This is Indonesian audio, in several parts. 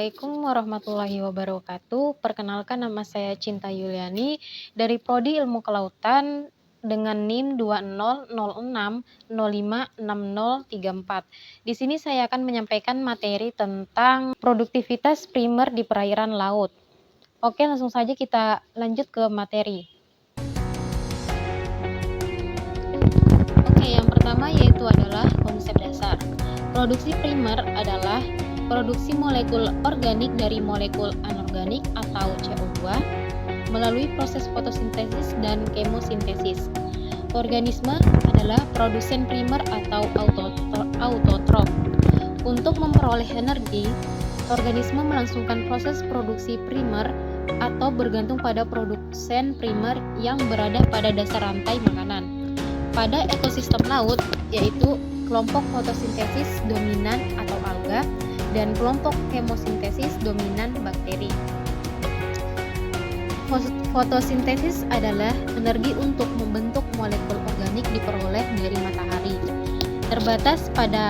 Assalamualaikum warahmatullahi wabarakatuh. Perkenalkan nama saya Cinta Yuliani dari Prodi Ilmu Kelautan dengan NIM 2006056034. Di sini saya akan menyampaikan materi tentang produktivitas primer di perairan laut. Oke, langsung saja kita lanjut ke materi. Oke, yang pertama yaitu adalah konsep dasar. Produksi primer adalah produksi molekul organik dari molekul anorganik atau CO2 melalui proses fotosintesis dan kemosintesis. Organisme adalah produsen primer atau autotrof. Untuk memperoleh energi, organisme melangsungkan proses produksi primer atau bergantung pada produsen primer yang berada pada dasar rantai makanan. Pada ekosistem laut, yaitu kelompok fotosintesis dominan atau alga dan kelompok kemosintesis dominan bakteri. Fotosintesis adalah energi untuk membentuk molekul organik diperoleh dari matahari. Terbatas pada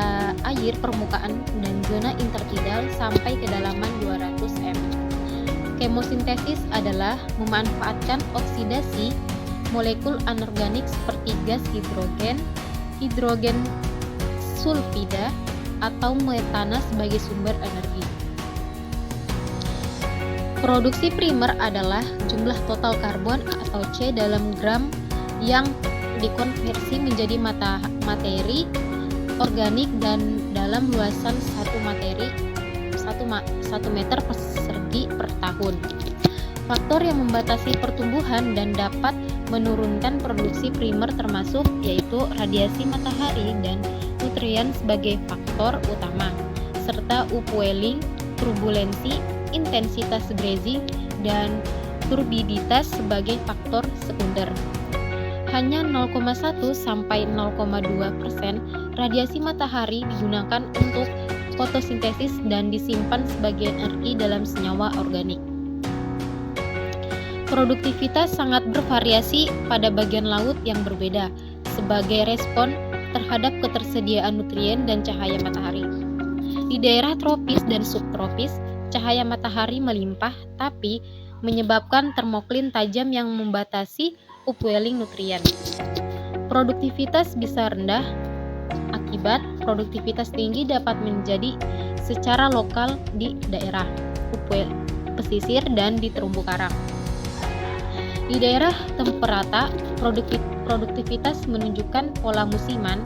air permukaan dan zona intertidal sampai kedalaman 200 m. Kemosintesis adalah memanfaatkan oksidasi molekul anorganik seperti gas hidrogen sulfida, atau metana sebagai sumber energi. Produksi primer adalah jumlah total karbon atau C dalam gram yang dikonversi menjadi materi organik dan dalam luasan 1 meter persegi per tahun. Faktor yang membatasi pertumbuhan dan dapat menurunkan produksi primer termasuk yaitu radiasi matahari dan nutrien sebagai faktor utama, serta upwelling, turbulensi, intensitas grazing, dan turbiditas sebagai faktor sekunder. Hanya 0,1 sampai 0,2% radiasi matahari digunakan untuk fotosintesis dan disimpan sebagai energi dalam senyawa organik. Produktivitas sangat bervariasi pada bagian laut yang berbeda sebagai respon terhadap ketersediaan nutrien dan cahaya matahari. Di daerah tropis dan subtropis, cahaya matahari melimpah tapi menyebabkan termoklin tajam yang membatasi upwelling nutrien. Produktivitas bisa rendah akibat produktivitas tinggi dapat menjadi secara lokal di daerah pesisir dan di terumbu karang. Di daerah temperata, produktivitas menunjukkan pola musiman.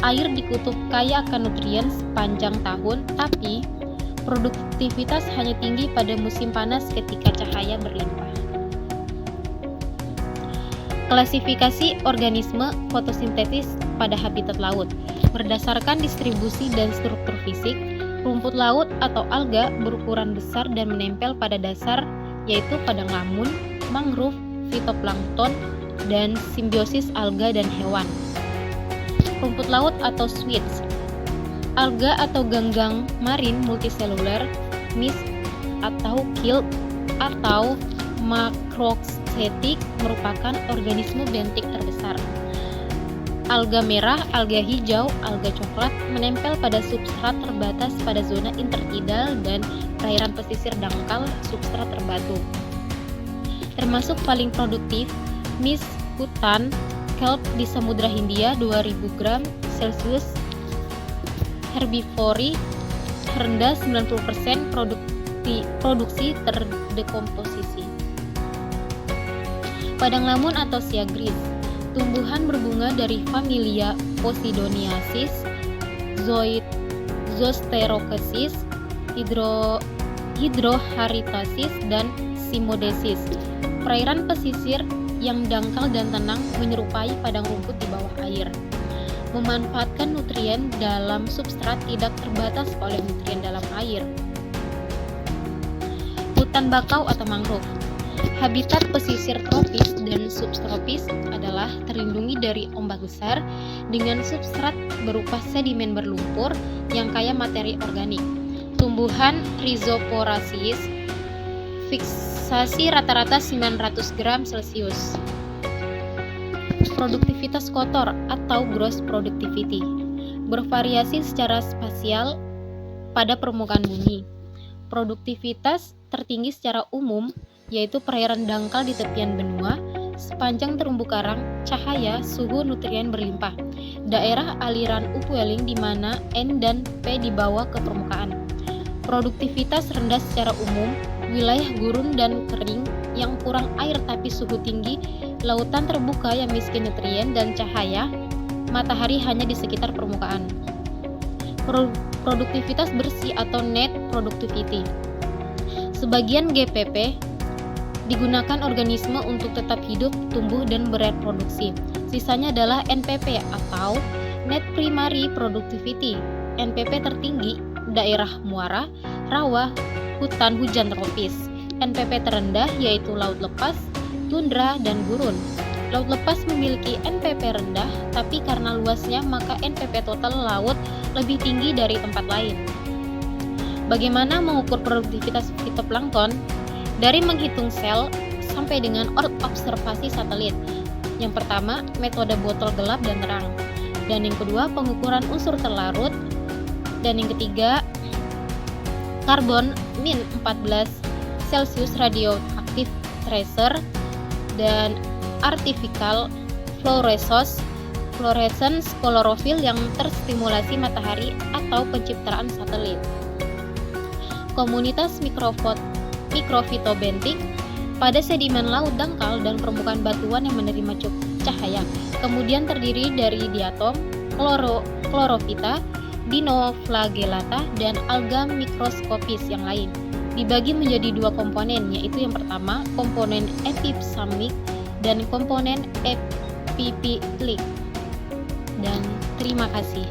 Air di kutub kaya akan nutrien sepanjang tahun, tapi produktivitas hanya tinggi pada musim panas ketika cahaya berlimpah. Klasifikasi organisme fotosintesis pada habitat laut. Berdasarkan distribusi dan struktur fisik, rumput laut atau alga berukuran besar dan menempel pada dasar, yaitu padang lamun, mangrove, fitoplankton, dan simbiosis alga dan hewan. Rumput laut atau sweets, alga atau ganggang marin multiseluler, mist atau krill atau makrostetik merupakan organisme bentik terbesar. Alga merah, alga hijau, alga coklat menempel pada substrat terbatas pada zona intertidal dan perairan pesisir dangkal substrat terbatu. Termasuk paling produktif, mist hutan kelp di Samudra Hindia 2000 gram Celcius, herbivori rendah 90% produksi terdekomposisi. Padang lamun atau sea gris, tumbuhan berbunga dari familia Posidoniaceae, Zosterocaeaceae, Hydrocharitacea, dan Simodesis. Perairan pesisir yang dangkal dan tenang menyerupai padang rumput di bawah air. Memanfaatkan nutrien dalam substrat tidak terbatas oleh nutrien dalam air. Hutan bakau atau mangrove. Habitat pesisir tropis dan subtropis adalah terlindungi dari ombak besar dengan substrat berupa sedimen berlumpur yang kaya materi organik. Tumbuhan Rhizoporaceae, fiksasi rata-rata 900 gram Celcius. Produktivitas kotor atau gross productivity bervariasi secara spasial pada permukaan bumi. Produktivitas tertinggi secara umum yaitu perairan dangkal di tepian benua, sepanjang terumbu karang, cahaya, suhu nutrien berlimpah. Daerah aliran upwelling di mana N dan P dibawa ke permukaan. Produktivitas rendah secara umum, wilayah gurun dan kering yang kurang air tapi suhu tinggi, lautan terbuka yang miskin nutrien dan cahaya, matahari hanya di sekitar permukaan. Produktivitas bersih atau net productivity. Sebagian GPP digunakan organisme untuk tetap hidup, tumbuh, dan bereproduksi. Sisanya adalah NPP atau Net Primary Productivity. NPP tertinggi daerah muara, rawa, hutan hujan tropis. NPP terendah yaitu laut lepas, tundra, dan gurun. Laut lepas memiliki NPP rendah, tapi karena luasnya maka NPP total laut lebih tinggi dari tempat lain. Bagaimana mengukur produktivitas fitoplankton? Dari menghitung sel sampai dengan observasi satelit. Yang pertama, metode botol gelap dan terang. Dan yang kedua, pengukuran unsur terlarut. Dan yang ketiga, karbon min 14 Celsius radioaktif tracer dan artificial fluorescence klorofil yang terstimulasi matahari atau pencitraan satelit. Komunitas mikrofitobentik pada sedimen laut dangkal dan permukaan batuan yang menerima cahaya. Kemudian terdiri dari diatom, klorofita, dinoflagellata, dan alga mikroskopis yang lain. Dibagi menjadi dua komponen, yaitu yang pertama komponen epipsamik dan komponen epipiklik. Dan terima kasih.